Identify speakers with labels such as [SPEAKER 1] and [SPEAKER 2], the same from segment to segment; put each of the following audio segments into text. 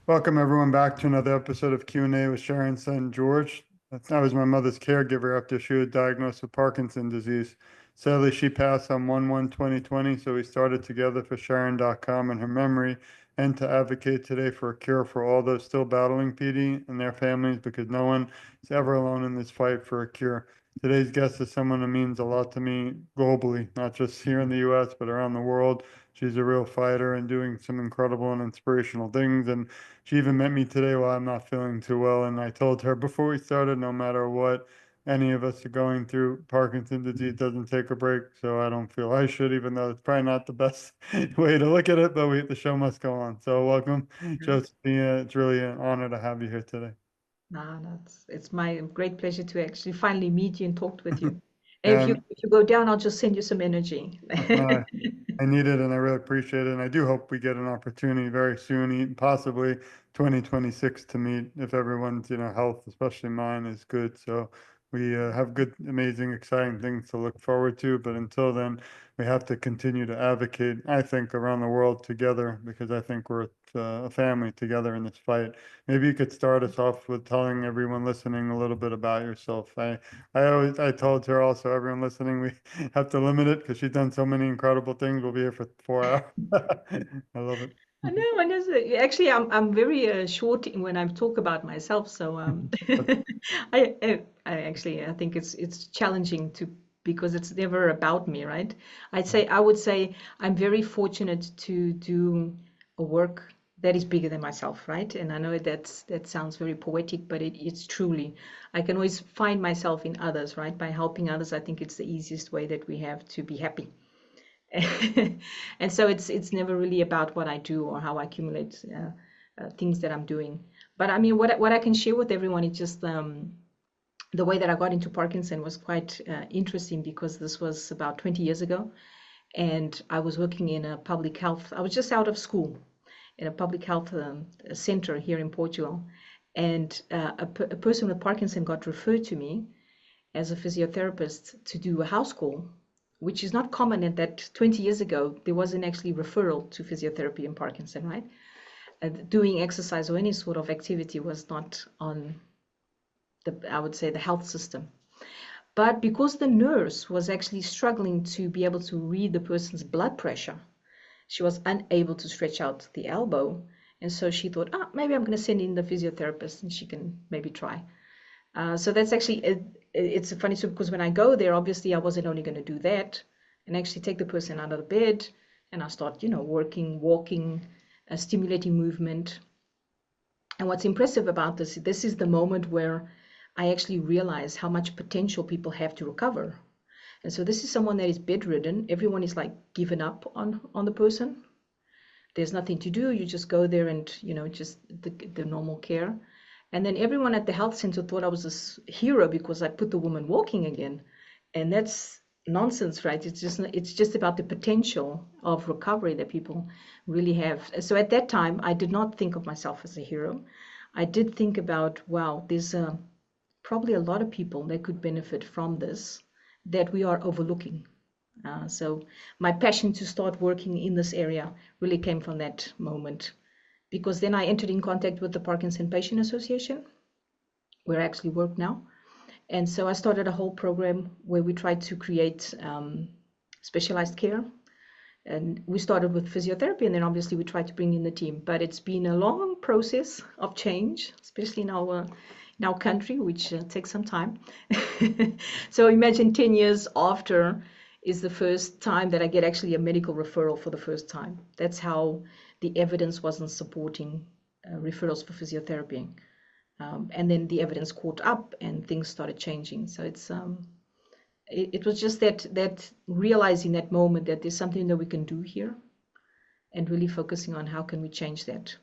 [SPEAKER 1] Welcome everyone back to another episode of Q&A with Sharon's son George. I was my mother's caregiver after she was diagnosed with Parkinson's disease. Sadly, she passed on 1/1/2020, so we started together for Sharon.com in her memory and to advocate today for a cure for all those still battling PD and their families, because no one is ever alone in this fight for a cure. Today's guest is someone who means a lot to me globally, not just here in the US, but around the world. She's a real fighter and doing some incredible and inspirational things. And she even met me today while I'm not feeling too well. And I told her before we started, no matter what any of us are going through, Parkinson's disease doesn't take a break. So I don't feel I should, even though it's probably not the best way to look at it, but the show must go on. So welcome,
[SPEAKER 2] Mhm.
[SPEAKER 1] Josephine. It's really an honor to have you here today.
[SPEAKER 2] No, it's my great pleasure to actually finally meet you and talk with you. And if you
[SPEAKER 1] And
[SPEAKER 2] if you go down, I'll just send you some energy.
[SPEAKER 1] no, I need it and I really appreciate it. And I do hope we get an opportunity very soon, possibly 2026, to meet if everyone's, health, especially mine, is good. So we have good, amazing, exciting things to look forward to. But until then, we have to continue to advocate, I think, around the world together, because I think we're a family together in this fight. Maybe you could start us off with telling everyone listening a little bit about yourself. I told her also, everyone listening, we have to limit it because she's done so many incredible things. We'll be here for 4 hours. I love it.
[SPEAKER 2] I know, I know. Actually, I'm very short when I talk about myself. So I think it's challenging to because it's never about me, right? I would say I'm very fortunate to do a work that is bigger than myself, right? And I know that sounds very poetic, but it's truly. I can always find myself in others, right? By helping others, I think it's the easiest way that we have to be happy. And so it's never really about what I do or how I accumulate things that I'm doing. But I mean, what I can share with everyone is just the way that I got into Parkinson was quite interesting because this was about 20 years ago, and I was working in a public health. I was just out of school in a public health center here in Portugal, and a person with Parkinson got referred to me as a physiotherapist to do a house call, which is not common. And that 20 years ago, there wasn't actually referral to physiotherapy in Parkinson, right? Doing exercise or any sort of activity was not on I would say, the health system. But because the nurse was actually struggling to be able to read the person's blood pressure, she was unable to stretch out the elbow. And so she thought, maybe I'm going to send in the physiotherapist and she can maybe try. So that's actually it's a funny story because when I go there, obviously I wasn't only going to do that and actually take the person out of the bed and I start, working, walking, stimulating movement. And what's impressive about this is the moment where I actually realize how much potential people have to recover. And so this is someone that is bedridden. Everyone is like given up on the person. There's nothing to do. You just go there and, just the normal care. And then everyone at the health center thought I was this hero because I put the woman walking again. And that's nonsense, right? It's just about the potential of recovery that people really have. So at that time, I did not think of myself as a hero. I did think about, wow, there's probably a lot of people that could benefit from this that we are overlooking. So my passion to start working in this area really came from that moment because then I entered in contact with the Parkinson Patient Association, where I actually work now. And so I started a whole program where we tried to create specialized care. And we started with physiotherapy, and then obviously we tried to bring in the team. But it's been a long process of change, especially in our country, which takes some time. So imagine 10 years after is the first time that I get actually a medical referral for the first time. That's how the evidence wasn't supporting referrals for physiotherapy. And then the evidence caught up and things started changing. So it was just that realizing that moment that there's something that we can do here and really focusing on how can we change that.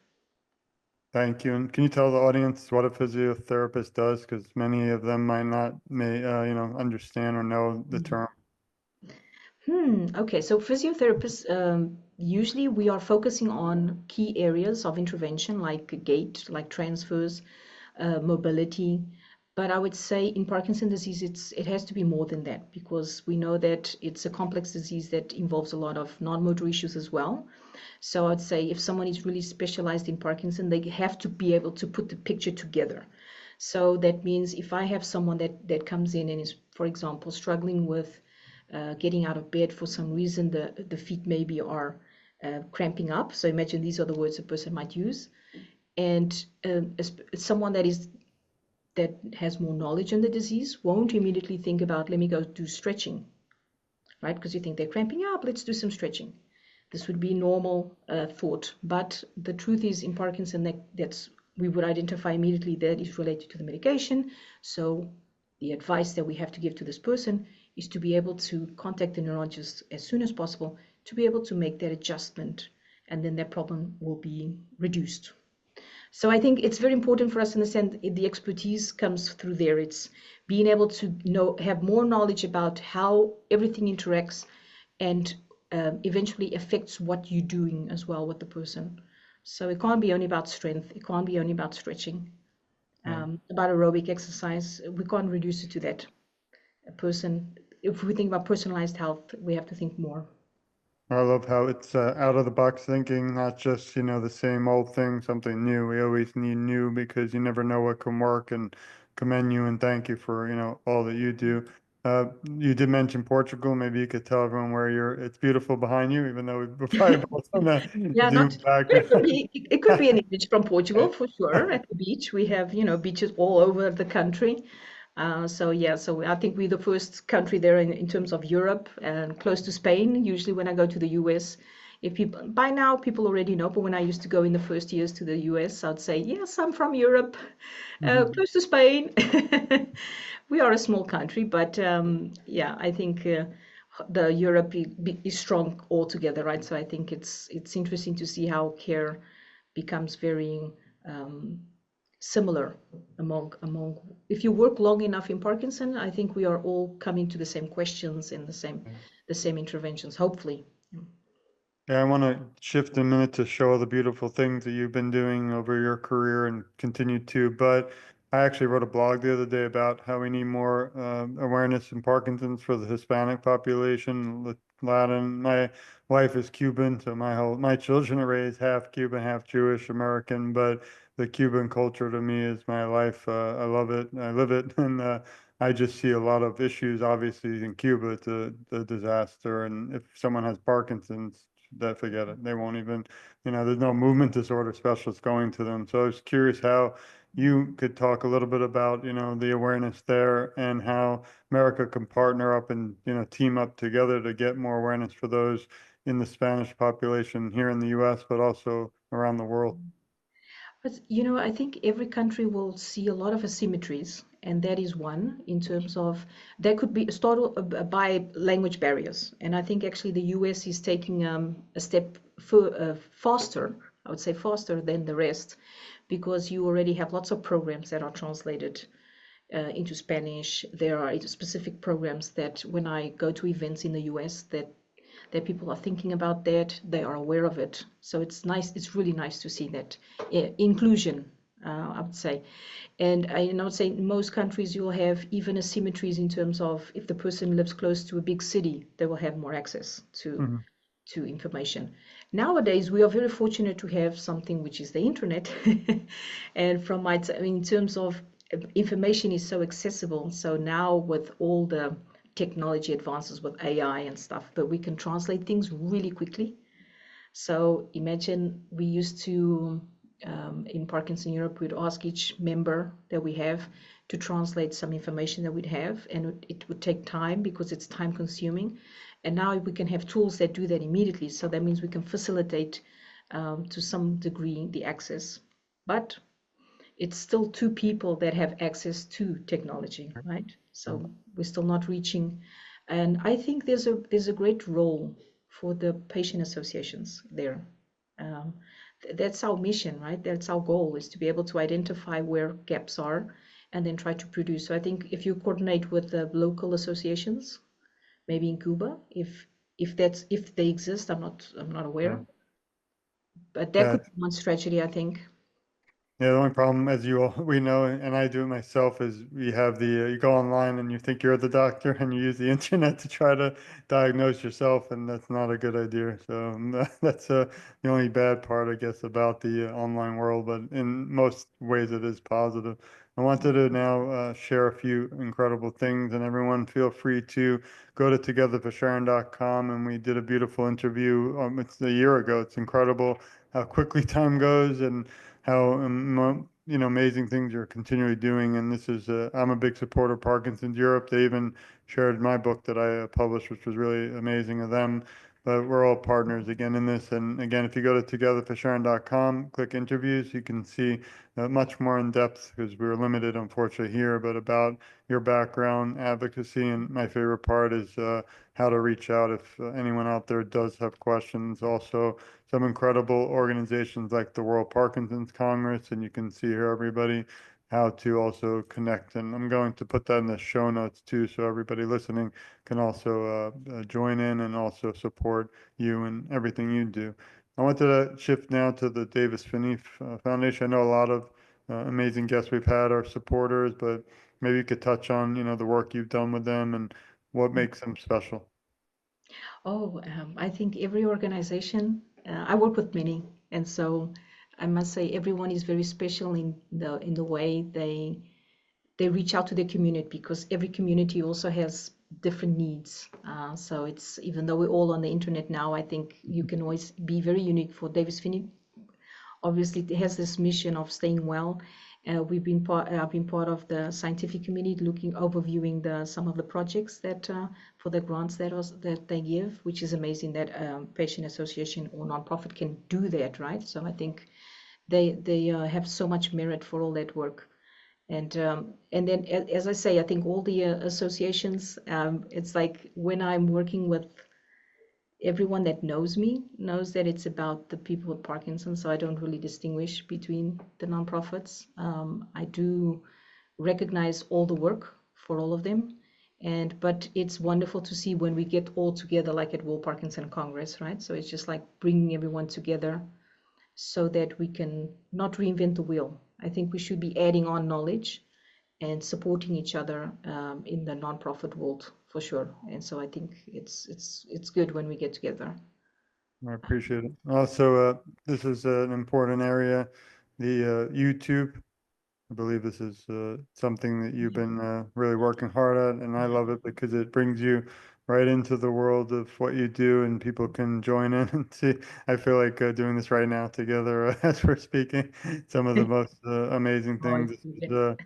[SPEAKER 1] Thank you. And can you tell the audience what a physiotherapist does? Because many of them might not understand or know the
[SPEAKER 2] Mhm.
[SPEAKER 1] term.
[SPEAKER 2] Okay, so physiotherapists, usually we are focusing on key areas of intervention like gait, like transfers, mobility, But I would say in Parkinson's disease, it has to be more than that, because we know that it's a complex disease that involves a lot of non-motor issues as well. So I'd say if someone is really specialized in Parkinson, they have to be able to put the picture together. So that means if I have someone that comes in and is, for example, struggling with getting out of bed for some reason, the feet maybe are cramping up. So imagine these are the words a person might use. And someone that has more knowledge on the disease won't immediately think about, let me go do stretching, right? Because you think they're cramping up, let's do some stretching. This would be normal thought. But the truth is, in Parkinson, we would identify immediately that is related to the medication. So the advice that we have to give to this person is to be able to contact the neurologist as soon as possible to be able to make that adjustment, and then that problem will be reduced. So I think it's very important for us to understand the expertise comes through there. It's being able to have more knowledge about how everything interacts and eventually affects what you're doing as well with the person. So it can't be only about strength. It can't be only about stretching. About aerobic exercise, we can't reduce it to that. A person, if we think about personalized health, we have to think more.
[SPEAKER 1] I love how it's out of the box thinking, not just, the same old thing, something new. We always need new because you never know what can work, and commend you and thank you for, all that you do. You did mention Portugal. Maybe you could tell everyone where it's beautiful behind you, even though we're probably both on a
[SPEAKER 2] Yeah,
[SPEAKER 1] Zoom
[SPEAKER 2] not. It could
[SPEAKER 1] background.
[SPEAKER 2] be. It could be an image from Portugal for sure. At the beach, we have beaches all over the country. So yeah, so I think we're the first country there in terms of Europe and close to Spain. Usually when I go to the US, if people by now people already know, but when I used to go in the first years to the US, I'd say yes, I'm from Europe,
[SPEAKER 1] Mhm.
[SPEAKER 2] close to Spain. We are a small country, but yeah, I think the Europe is strong altogether, right? So I think it's interesting to see how care becomes very um, similar among. If you work long enough in Parkinson, I think we are all coming to the same questions and the same interventions, hopefully.
[SPEAKER 1] Yeah, I want to shift a minute to show all the beautiful things that you've been doing over your career and continue to. But I actually wrote a blog the other day about how we need more awareness in Parkinson's for the Hispanic population, Latin. My wife is Cuban, so my children are raised half Cuban, half Jewish American. But the Cuban culture to me is my life. I love it. I live it, and I just see a lot of issues. Obviously, in Cuba, it's a disaster, and if someone has Parkinson's, that forget it. They won't even, there's no movement disorder specialist going to them. So I was curious how you could talk a little bit about, the awareness there and how America can partner up and, team up together to get more awareness for those in the Spanish population here in the US, but also around the world.
[SPEAKER 2] But I think every country will see a lot of asymmetries, and that is one in terms of there could be started by language barriers, and I think actually the US is taking a step faster, I would say faster than the rest, because you already have lots of programs that are translated into Spanish. There are specific programs that when I go to events in the US that people are thinking about that, they are aware of it. So it's nice, it's really nice to see that inclusion, I would say. And I would say in most countries you'll have even asymmetries in terms of if the person lives close to a big city, they will have more access
[SPEAKER 1] Mhm.
[SPEAKER 2] to information. Nowadays, we are very fortunate to have something which is the internet. And in terms of information is so accessible. So now with all the technology advances with AI and stuff, but we can translate things really quickly. So imagine we used to, in Parkinson Europe, we'd ask each member that we have to translate some information that we'd have, and it would take time because it's time consuming. And now we can have tools that do that immediately. So that means we can facilitate to some degree the access. But it's still two people that have access to technology, right? So we're still not reaching. And I think there's a great role for the patient associations there. Um, that's our mission, right? That's our goal, is to be able to identify where gaps are and then try to produce. So I think if you coordinate with the local associations, maybe in Cuba, if they exist, I'm not
[SPEAKER 1] Yeah.
[SPEAKER 2] aware, but that
[SPEAKER 1] Yeah.
[SPEAKER 2] could be one strategy, I think.
[SPEAKER 1] Yeah, the only problem, as you all we know, and I do it myself, is we have the you go online and you think you're the doctor, and you use the internet to try to diagnose yourself, and that's not a good idea. So that's the only bad part, I guess, about the online world. But in most ways, it is positive. I wanted to now share a few incredible things, and everyone feel free to go to togetherforsharon.com, and we did a beautiful interview. It's a year ago. It's incredible how quickly time goes, and how amazing things you're continually doing. And this is I'm a big supporter of Parkinson's Europe. They even shared my book that I published, which was really amazing of them. But we're all partners again in this. And again, if you go to togetherforsharon.com, click interviews, you can see much more in depth, because we were limited, unfortunately, here, but about your background, advocacy. And my favorite part is how to reach out if anyone out there does have questions. Also, some incredible organizations like the World Parkinson's Congress, and you can see here, everybody, how to also connect. And I'm going to put that in the show notes too, so everybody listening can also join in and also support you and everything you do. I wanted to shift now to the Davis Finney Foundation. I know a lot of amazing guests we've had are supporters, but maybe you could touch on, the work you've done with them and what makes them special.
[SPEAKER 2] Oh, I think every organization, I work with many, and so I must say everyone is very special in the way they reach out to their community, because every community also has different needs. So it's, even though we're all on the internet now, I think you can always be very unique. For Davis Finney, obviously it has this mission of staying well. I've been part of the scientific committee, looking, overviewing some of the projects that for the grants that they give, which is amazing that patient association or nonprofit can do that, right? So I think they have so much merit for all that work. And then, as I say, I think all the associations, it's like when I'm working with everyone that knows me knows that it's about the people with Parkinson, so I don't really distinguish between the nonprofits. I do recognize all the work for all of them, but it's wonderful to see when we get all together, like at World Parkinson Congress, right? So it's just like bringing everyone together so that we can not reinvent the wheel. I think we should be adding on knowledge and supporting each other in the nonprofit world for sure. And so I think it's good when we get together.
[SPEAKER 1] I appreciate it. Also, this is an important area, the YouTube. I believe this is something that you've been really working hard at, and I love it because it brings you right into the world of what you do, and people can join in and see. I feel like doing this right now together as we're speaking. Some of the most amazing
[SPEAKER 2] Oh,
[SPEAKER 1] things.
[SPEAKER 2] it's
[SPEAKER 1] This is,
[SPEAKER 2] good.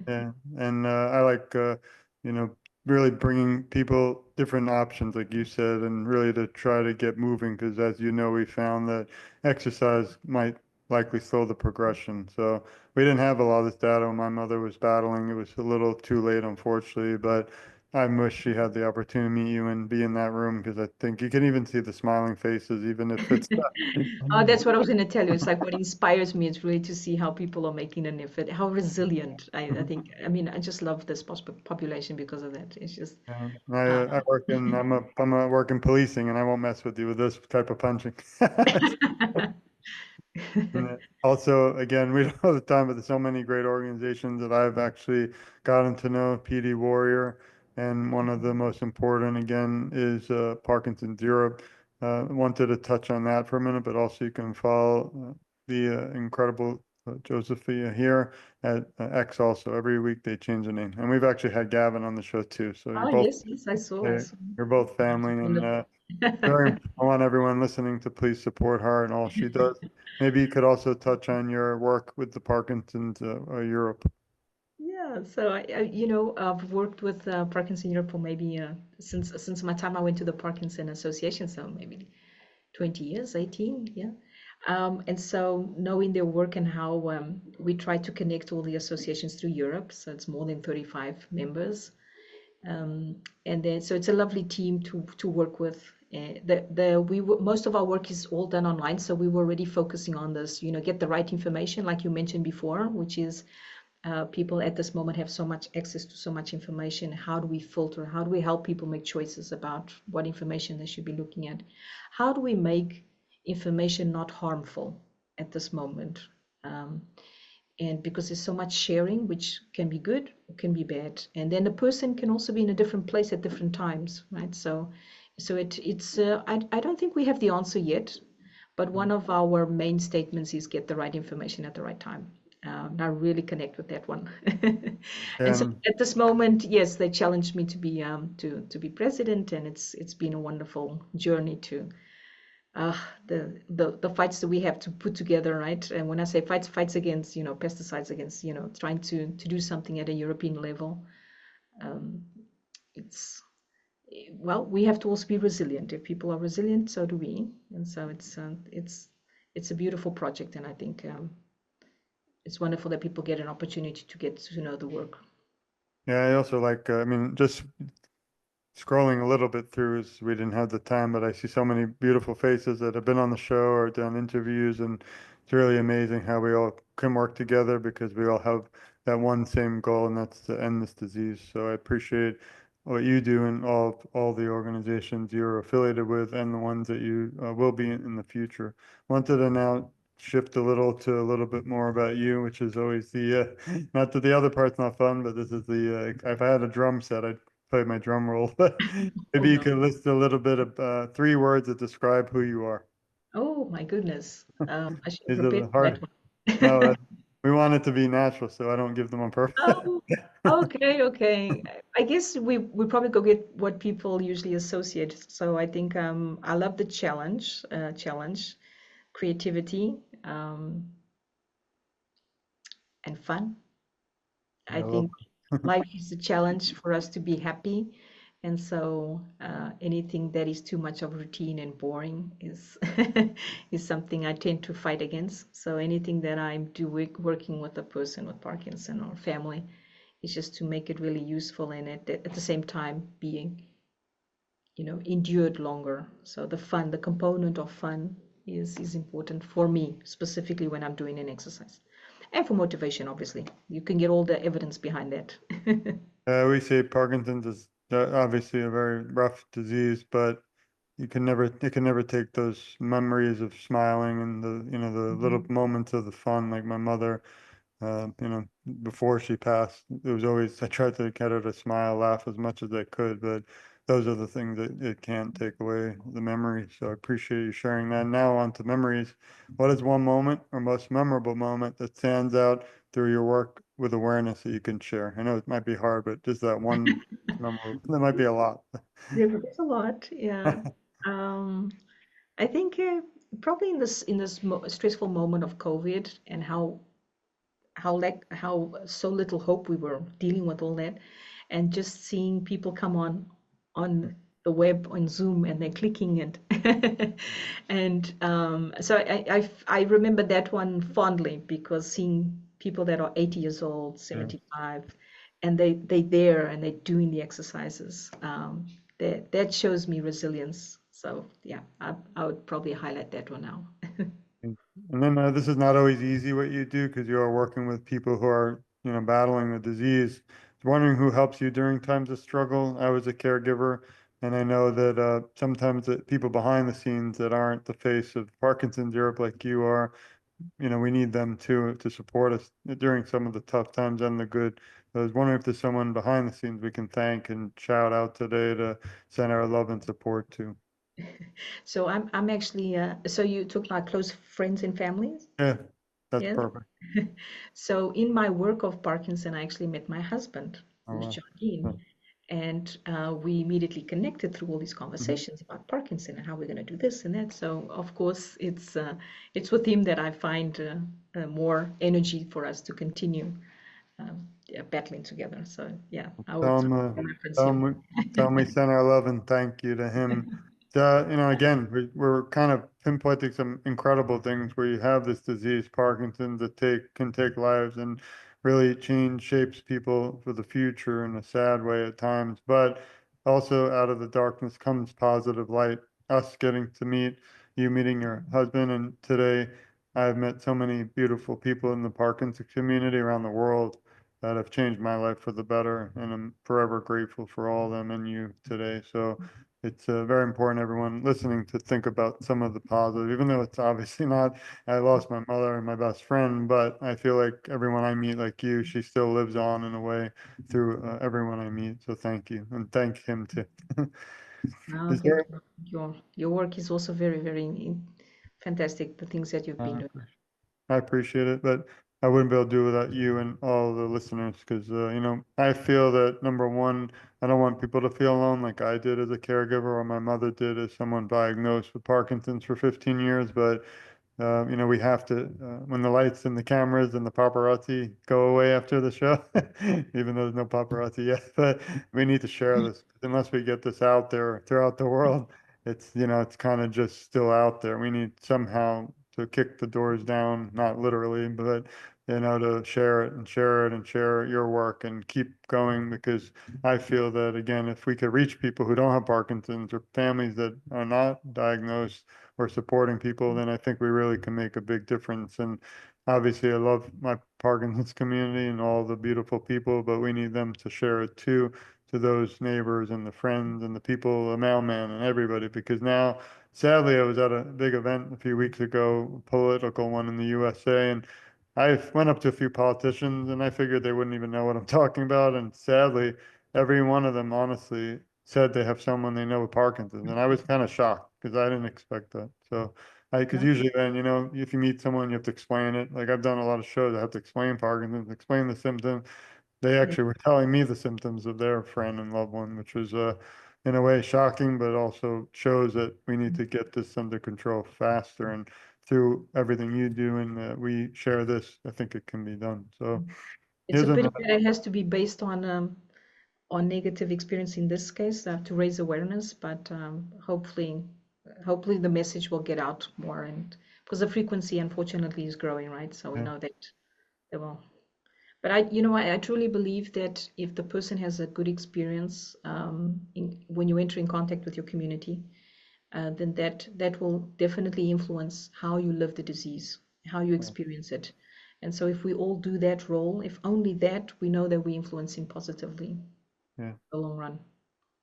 [SPEAKER 1] yeah, and I like you know really bringing people different options, like you said, and really to try to get moving, because as you know, we found that exercise might likely slow the progression. So we didn't have a lot of this data when my mother was battling. It was a little too late, unfortunately, but I wish she had the opportunity to meet you and be in that room, because I think you can even see the smiling faces, even if it's.
[SPEAKER 2] Oh, that's what I was going to tell you. It's like what inspires me is really to see how people are making an effort, how resilient. I think, I mean, I just love this population because of that. It's just,
[SPEAKER 1] Yeah,
[SPEAKER 2] uh,
[SPEAKER 1] I work in I'm a work in policing, and I won't mess with you with this type of punching. And also, again, we don't have the time, but there's so many great organizations that I've actually gotten to know. PD Warrior, and one of the most important, again, is Parkinson's Europe. Wanted to touch on that for a minute, but also you can follow the incredible Josefa here at X. Also, every week they change the name, and we've actually had Gavin on the show too. So
[SPEAKER 2] oh, yes, yes, I saw, I
[SPEAKER 1] uh,
[SPEAKER 2] saw.
[SPEAKER 1] you're both family, and
[SPEAKER 2] Wonderful.
[SPEAKER 1] I want everyone listening to please support her and all she does. Maybe you could also touch on your work with the Parkinson's Europe.
[SPEAKER 2] Yeah, so I've worked with Parkinson Europe for maybe since my time I went to the Parkinson Association, so maybe 20 years, 18, yeah. And so knowing their work and how we try to connect all the associations through Europe, so it's more than 35 members. And then so it's a lovely team to work with. Most of our work is all done online, so we were already focusing on this, get the right information, like you mentioned before, which is people at this moment have so much access to so much information. How do we filter? How do we help people make choices about what information they should be looking at? How do we make information not harmful at this moment? Um, And because there's so much sharing, which can be good or can be bad, and then a person can also be in a different place at different times, right? I don't think we have the answer yet, but one of our main statements is get the right information at the right time. And I really connect with that one. And so
[SPEAKER 1] And
[SPEAKER 2] at this moment, yes, they challenged me to be president, and it's been a wonderful journey to uh, the fights that we have to put together, right? And when I say fights, fights against, pesticides, against, trying to do something at a European level. Um, it's well, we have to also be resilient. If people are resilient, so do we. And so it's a beautiful project, and I think it's wonderful that people get an opportunity to get to know the work.
[SPEAKER 1] yeah, I also like, I mean, just scrolling a little bit through as we didn't have the time, but I see so many beautiful faces that have been on the show or done interviews, and it's really amazing how we all can work together because we all have that one same goal, and that's to end this disease. So I appreciate what you do and all the organizations you're affiliated with and the ones that you will be in the future. Wanted to now shift a little bit more about you, which is always the not that the other part's not fun, but this is the if I had a drum set, I'd play my drum roll. But
[SPEAKER 2] Oh
[SPEAKER 1] maybe you
[SPEAKER 2] no.
[SPEAKER 1] could list a little bit of 3 words that describe who you are.
[SPEAKER 2] Oh my goodness. I should have
[SPEAKER 1] Is it
[SPEAKER 2] prepared
[SPEAKER 1] a
[SPEAKER 2] for that
[SPEAKER 1] hard? No,
[SPEAKER 2] one.
[SPEAKER 1] we want it to be natural, so I don't give them on purpose.
[SPEAKER 2] Oh, okay, okay. I guess we probably go get what people usually associate. So I think I love the challenge, creativity, and fun. I
[SPEAKER 1] I love
[SPEAKER 2] think life is a challenge for us to be happy, and so anything that is too much of routine and boring is is something I tend to fight against. So anything that I'm doing, working with a person with Parkinson or family, is just to make it really useful and at the same time being, endured longer. So the fun, the component of fun is important for me, specifically when I'm doing an exercise. And for motivation, obviously. You can get all the evidence behind that.
[SPEAKER 1] we say Parkinson's is obviously a very rough disease, but it can never take those memories of smiling and the little
[SPEAKER 2] Mhm.
[SPEAKER 1] moments of the fun. Like my mother, you know, before she passed, it was always, I tried to get her to smile, laugh as much as I could, but those are the things that it can't take away the memory. So I appreciate you sharing that. Now on to memories. What is one moment or most memorable moment that stands out through your work with awareness that you can share? I know it might be hard, but just that one memorable, there might be a lot.
[SPEAKER 2] There's a lot, yeah. Um, I think probably in this stressful moment of COVID and how so little hope we were dealing with all that, and just seeing people come on the web on Zoom and they're clicking and and so I remember that one fondly because seeing people that are 80 years old,
[SPEAKER 1] Yeah.
[SPEAKER 2] 75, and they there and they're doing the exercises, that shows me resilience. So yeah, I would probably highlight that one now.
[SPEAKER 1] And then this is not always easy what you do because you are working with people who are, battling the disease. Wondering who helps you during times of struggle. I was a caregiver, and I know that sometimes the people behind the scenes that aren't the face of Parkinson's Europe like you are, we need them to support us during some of the tough times and the good. I was wondering if there's someone behind the scenes we can thank and shout out today to send our love and support to.
[SPEAKER 2] So I'm actually so you took about close friends and families?
[SPEAKER 1] Yeah, that's
[SPEAKER 2] Yes.
[SPEAKER 1] perfect.
[SPEAKER 2] So in my work of Parkinson, I actually met my husband,
[SPEAKER 1] Oh,
[SPEAKER 2] who's
[SPEAKER 1] wow.
[SPEAKER 2] John Dean, and we immediately connected through all these
[SPEAKER 1] Mhm.
[SPEAKER 2] conversations about Parkinson and how we're going to do this and that. So of course, it's with him that I find more energy for us to continue yeah, battling together. So yeah, I would
[SPEAKER 1] Tell him,
[SPEAKER 2] reference
[SPEAKER 1] tell
[SPEAKER 2] him.
[SPEAKER 1] him, tell him we send our love and thank you to him. Again, we're kind of pinpointing some incredible things where you have this disease, Parkinson's, that can take lives and really change shapes people for the future in a sad way at times. But also out of the darkness comes positive light. Us getting to meet you, meeting your husband, and today I've met so many beautiful people in the Parkinson's community around the world that have changed my life for the better, and I'm forever grateful for all of them and you today. So it's very important, everyone listening, to think about some of the positive, even though it's obviously not, I lost my mother and my best friend, but I feel like everyone I meet, like you, she still lives on in a way through everyone I meet. So thank you, and thank him too.
[SPEAKER 2] No,
[SPEAKER 1] Is there,
[SPEAKER 2] your work is also very, very fantastic, the things that you've been
[SPEAKER 1] uh,
[SPEAKER 2] doing.
[SPEAKER 1] I appreciate it, but I wouldn't be able to do it without you and all the listeners because, I feel that number one, I don't want people to feel alone like I did as a caregiver or my mother did as someone diagnosed with Parkinson's for 15 years. But we have to, when the lights and the cameras and the paparazzi go away after the show, even though there's no paparazzi yet, but we need to share this. Unless we get this out there throughout the world, it's kind of just still out there. We need somehow to kick the doors down, not literally, but, to share it and share it and share your work and keep going because I feel that, again, if we could reach people who don't have Parkinson's or families that are not diagnosed, or supporting people, then I think we really can make a big difference. And obviously, I love my Parkinson's community and all the beautiful people, but we need them to share it too, to those neighbors and the friends and the people, the mailman and everybody, because now, sadly, I was at a big event a few weeks ago, a political one in the USA, and I went up to a few politicians and I figured they wouldn't even know what I'm talking about. And sadly, every one of them honestly said they have someone they know with Parkinson's. And I was kind of shocked because I didn't expect that. So because
[SPEAKER 2] Yeah,
[SPEAKER 1] usually then, if you meet someone, you have to explain it. Like I've done a lot of shows, I have to explain Parkinson's, explain the symptoms. They
[SPEAKER 2] yeah.
[SPEAKER 1] actually were telling me the symptoms of their friend and loved one, which was, in a way shocking, but also shows that we need to get this under control faster. And through everything you do and we share this, I think it can be done. So
[SPEAKER 2] It's a
[SPEAKER 1] here's
[SPEAKER 2] pity
[SPEAKER 1] another.
[SPEAKER 2] that it has to be based on negative experience in this case to raise awareness, but hopefully the message will get out more, and because the frequency unfortunately is growing, right? So we
[SPEAKER 1] Yeah,
[SPEAKER 2] know that they will. But I truly believe that if the person has a good experience when you enter in contact with your community, then that will definitely influence how you live the disease, how you
[SPEAKER 1] yeah,
[SPEAKER 2] experience it. And so if we all do that role, if only that, we know that we're influencing positively in
[SPEAKER 1] yeah.
[SPEAKER 2] the long run.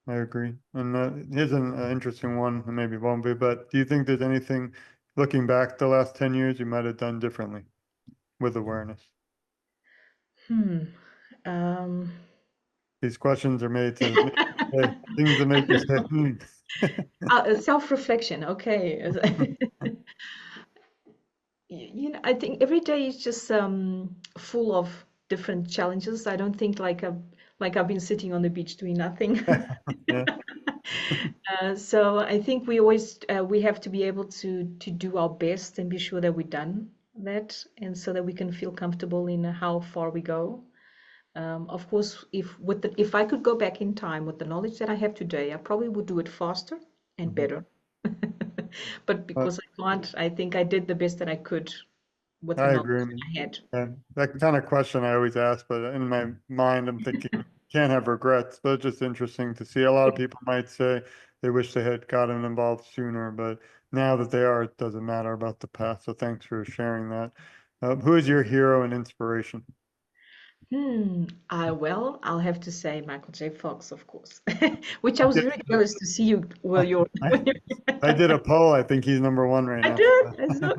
[SPEAKER 1] I agree. And here's an interesting one, and maybe it won't be, but do you think there's anything, looking back the last 10 years, you might have done differently with awareness?
[SPEAKER 2] Hmm. Um,
[SPEAKER 1] These questions are made to make you say things that make you say, hmm.
[SPEAKER 2] self-reflection. Okay. I think every day is just full of different challenges. I don't think like I've been sitting on the beach doing nothing.
[SPEAKER 1] Yeah,
[SPEAKER 2] So I think we have to be able to do our best and be sure that we've done that, and so that we can feel comfortable in how far we go. Of course, if I could go back in time with the knowledge that I have today, I probably would do it faster and
[SPEAKER 1] mhm.
[SPEAKER 2] better. But
[SPEAKER 1] But
[SPEAKER 2] because I can't, I think I did the best that I could with the
[SPEAKER 1] I
[SPEAKER 2] knowledge
[SPEAKER 1] agree.
[SPEAKER 2] that I had.
[SPEAKER 1] And that kind of question I always ask, but in my mind, I'm thinking, can't have regrets, but it's just interesting to see. A lot of people might say they wish they had gotten involved sooner, but now that they are, it doesn't matter about the past. So thanks for sharing that. Who is your hero and inspiration?
[SPEAKER 2] I'll have to say Michael J. Fox, of course, which I was very jealous to see you. Well, you're.
[SPEAKER 1] I, I did a poll. I think he's number one right
[SPEAKER 2] I
[SPEAKER 1] now.
[SPEAKER 2] did. I saw.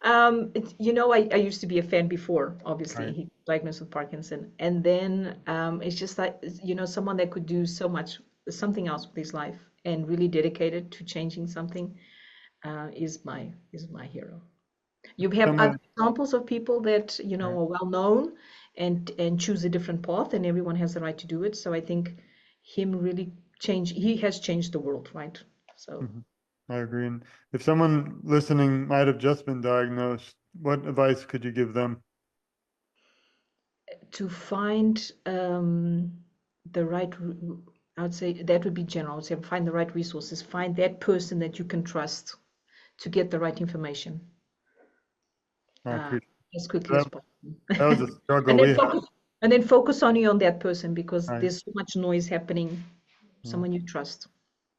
[SPEAKER 2] I used to be a fan before. Obviously,
[SPEAKER 1] Right.
[SPEAKER 2] he diagnosed with Parkinson, and then it's just like someone that could do something else with his life, and really dedicated to changing something is my hero. You have other
[SPEAKER 1] Someone,
[SPEAKER 2] examples of people that
[SPEAKER 1] right.
[SPEAKER 2] are well known and choose a different path, and everyone has the right to do it. So I think he has changed the world, right? So
[SPEAKER 1] Mhm. I agree. And if someone listening might have just been diagnosed, what advice could you give them?
[SPEAKER 2] to find the right, I would say that would be general. I would say find the right resources, find that person that you can trust to get the right information
[SPEAKER 1] I
[SPEAKER 2] uh,
[SPEAKER 1] appreciate
[SPEAKER 2] as quickly as
[SPEAKER 1] that.
[SPEAKER 2] possible.
[SPEAKER 1] That was a struggle
[SPEAKER 2] And then
[SPEAKER 1] we had.
[SPEAKER 2] focus, and then focus only on that person because
[SPEAKER 1] Right.
[SPEAKER 2] there's so much noise happening.
[SPEAKER 1] Yeah.
[SPEAKER 2] Someone you trust.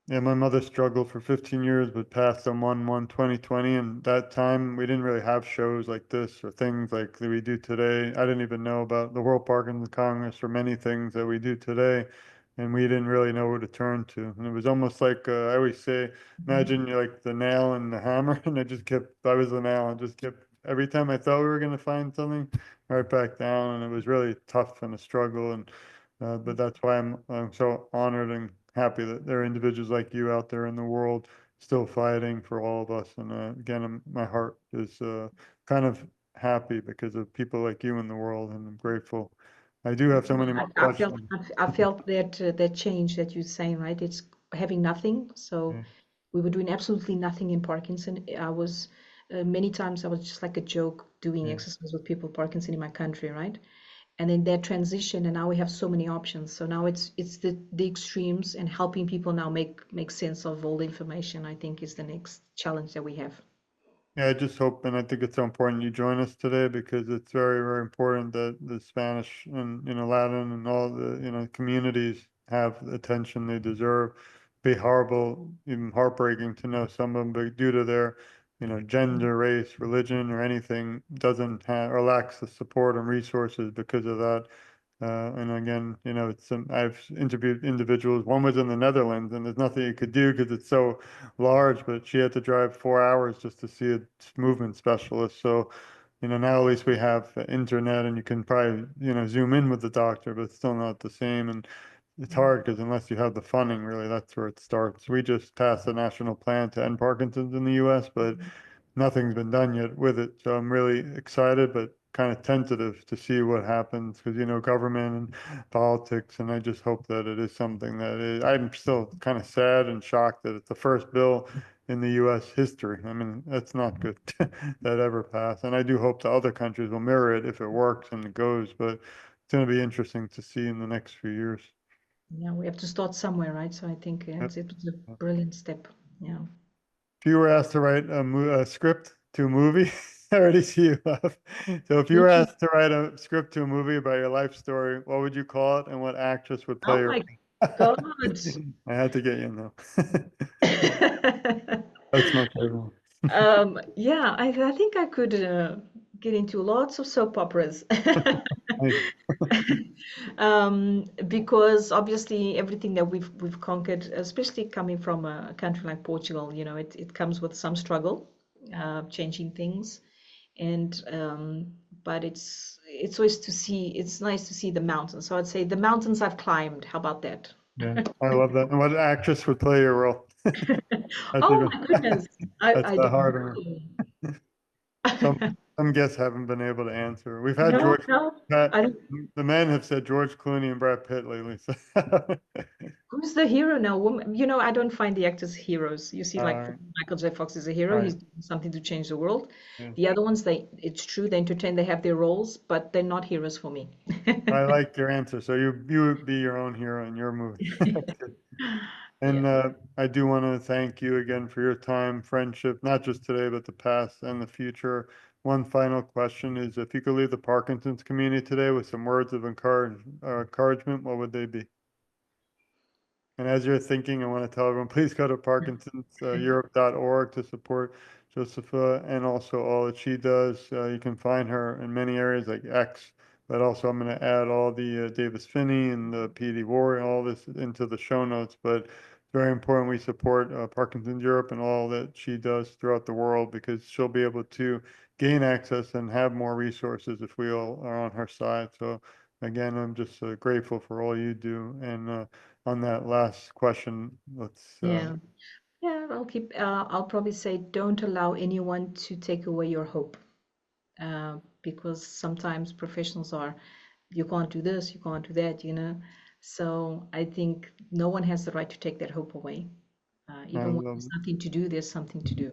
[SPEAKER 1] Yeah, my mother struggled for 15 years, but passed on 1/1/2020. And that time we didn't really have shows like this or things like that we do today. I didn't even know about the World Parkinson Congress or many things that we do today. and we didn't really know where to turn to. And it was almost like I always say, imagine you're like the nail and the hammer, and I was the nail and just kept every time I thought we were going to find something, right back down, and it was really tough and a struggle. And but that's why I'm so honored and happy that there are individuals like you out there in the world still fighting for all of us. And again, my heart is kind of happy because of people like you in the world, and I'm grateful. I do have so many more questions.
[SPEAKER 2] I felt that that change that you're saying, right? It's having nothing. So
[SPEAKER 1] Yeah.
[SPEAKER 2] we were doing absolutely nothing in Parkinson. I was many times I was just like a joke doing
[SPEAKER 1] Yeah.
[SPEAKER 2] exercise with people with Parkinson in my country, right? And then that transition, and now we have so many options. So now it's the extremes, and helping people now make sense of all the information, I think, is the next challenge that we have.
[SPEAKER 1] Yeah, I just hope, and I think it's so important you join us today because it's very, very important that the Spanish and Latin and all the communities have the attention they deserve. Be horrible, even heartbreaking to know some of them, but due to their gender, race, religion, or anything, doesn't have or lacks the support and resources because of that. And again, I've interviewed individuals. One was in the Netherlands, and there's nothing you could do because it's so large. But she had to drive 4 hours just to see a movement specialist. So, now at least we have internet, and you can probably zoom in with the doctor, but it's still not the same. And it's hard because unless you have the funding, really, that's where it starts. We just passed a national plan to end Parkinson's in the U.S., but nothing's been done yet with it. So I'm really excited, but kind of tentative to see what happens because, government and politics. And I just hope that it is something I'm still kind of sad and shocked that it's the first bill in the US history. I mean, that's not good that ever passed. And I do hope the other countries will mirror it if it works and it goes, but it's going to be interesting to see in the next few years.
[SPEAKER 2] Yeah, we have to start somewhere, right? So I think
[SPEAKER 1] Yep.
[SPEAKER 2] it was a brilliant step. Yeah.
[SPEAKER 1] If you were asked to write a script to a movie, I already see you laugh. So if you were
[SPEAKER 2] Literally.
[SPEAKER 1] asked to write a script to a movie about your life story, what would you call it and what actress would play
[SPEAKER 2] Oh
[SPEAKER 1] your
[SPEAKER 2] my
[SPEAKER 1] role?
[SPEAKER 2] God.
[SPEAKER 1] I had to get you in though. That's my favorite
[SPEAKER 2] Yeah, I think I could get into lots of soap operas.
[SPEAKER 1] one.
[SPEAKER 2] Because obviously everything that we've conquered, especially coming from a country like Portugal, it comes with some struggle, changing things, and but it's always it's nice to see the mountains. So I'd say the mountains I've climbed. How about that?
[SPEAKER 1] Yeah, I love that. And what actress would play your role? That's
[SPEAKER 2] Oh
[SPEAKER 1] even
[SPEAKER 2] my goodness, I
[SPEAKER 1] that's
[SPEAKER 2] I
[SPEAKER 1] the
[SPEAKER 2] don't
[SPEAKER 1] harder
[SPEAKER 2] know.
[SPEAKER 1] one. Some guests haven't been able to answer. We've had
[SPEAKER 2] No, no, I
[SPEAKER 1] Pat,
[SPEAKER 2] don't.
[SPEAKER 1] the men have said George Clooney and Brad Pitt lately. So.
[SPEAKER 2] Who's the hero now? I don't find the actors heroes. You see, like
[SPEAKER 1] Uh,
[SPEAKER 2] Michael J. Fox is a hero.
[SPEAKER 1] right.
[SPEAKER 2] He's doing something to change the world.
[SPEAKER 1] Yeah.
[SPEAKER 2] The other ones, it's true, they entertain, they have their roles, but they're not heroes for me.
[SPEAKER 1] I like your answer. So you would be your own hero in your movie. That's good.
[SPEAKER 2] Yeah.
[SPEAKER 1] And I do want to thank you again for your time, friendship, not just today, but the past and the future. One final question is if you could leave the Parkinson's community today with some words of encouragement, what would they be? And as you're thinking, I want to tell everyone, please go to parkinsonseurope.org to support Josefa and also all that she does. You can find her in many areas like X, but also I'm going to add all the Davis Finney and the PD Warrior and all this into the show notes. But it's very important we support Parkinson's Europe and all that she does throughout the world because she'll be able to gain access and have more resources if we all are on her side. So again, I'm just grateful for all you do. And on that last question, let's
[SPEAKER 2] Yeah. Yeah, I'll probably say don't allow anyone to take away your hope. Because sometimes professionals are, you can't do this, you can't do that. So I think no one has the right to take that hope away.
[SPEAKER 1] I
[SPEAKER 2] Even when
[SPEAKER 1] love
[SPEAKER 2] there's nothing to do, there's something to do.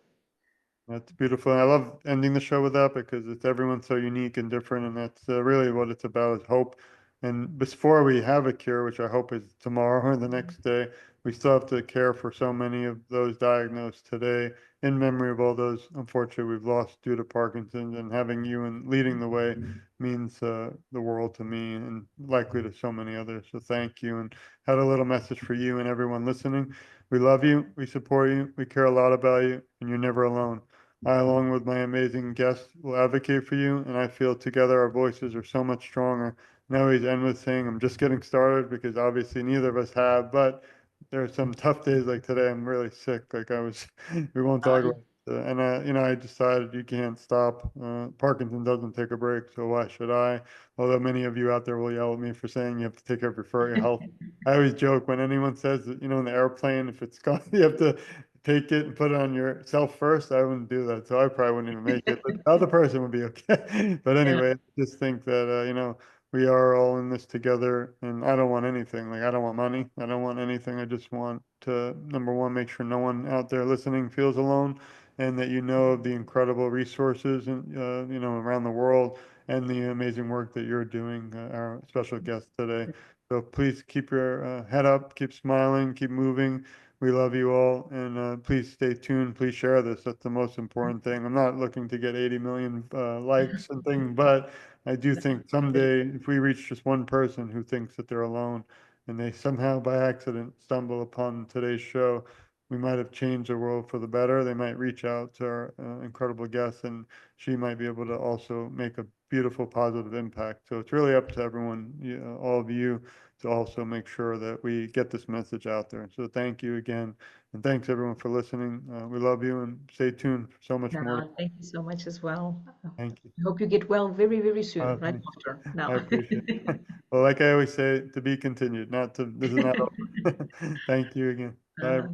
[SPEAKER 1] that's beautiful. And I love ending the show with that because it's everyone's so unique and different, and that's really what it's about is hope. And before we have a cure, which I hope is tomorrow or the next day, we still have to care for so many of those diagnosed today in memory of all those unfortunately we've lost due to Parkinson's. And having you and leading the way means the world to me and likely to so many others. So thank you, and had a little message for you and everyone listening. We love you, we support you, we care a lot about you, and you're never alone. I, along with my amazing guests, will advocate for you, and I feel together our voices are so much stronger and I always end with saying I'm just getting started because obviously neither of us have, but there are some tough days like today. I'm really sick. Like I was, we won't talk about it. And I decided you can't stop. Parkinson doesn't take a break, so why should I? Although many of you out there will yell at me for saying you have to take care of your health. I always joke when anyone says that, in the airplane, if it's gone, you have to take it and put it on yourself first. I wouldn't do that, so I probably wouldn't even make it. But the other person would be okay. But
[SPEAKER 2] Yeah,
[SPEAKER 1] anyway, I just think that we are all in this together, and I don't want anything. Like I don't want money. I don't want anything. I just want to, number one, make sure no one out there listening feels alone, and that you know of the incredible resources and around the world and the amazing work that you're doing. Our special guest today. So please keep your head up, keep smiling, keep moving. We love you all, and please stay tuned. Please share this. That's the most important thing. I'm not looking to get 80 million likes and things, but I do think someday if we reach just one person who thinks that they're alone and they somehow by accident stumble upon today's show, we might have changed the world for the better. They might reach out to our incredible guest, and she might be able to also make a beautiful positive impact. So it's really up to everyone, all of you, to also make sure that we get this message out there. So thank you again, and thanks everyone for listening. We love you, and stay tuned for so much more.
[SPEAKER 2] no, thank you so much as well.
[SPEAKER 1] Thank you.
[SPEAKER 2] I hope you get well very, very soon, right
[SPEAKER 1] Thanks.
[SPEAKER 2] after
[SPEAKER 1] I
[SPEAKER 2] now.
[SPEAKER 1] appreciate it. Well, like I always say, to be continued, not to, this is not over. Thank you again. Bye.
[SPEAKER 2] Uh,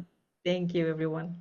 [SPEAKER 2] Thank you, everyone.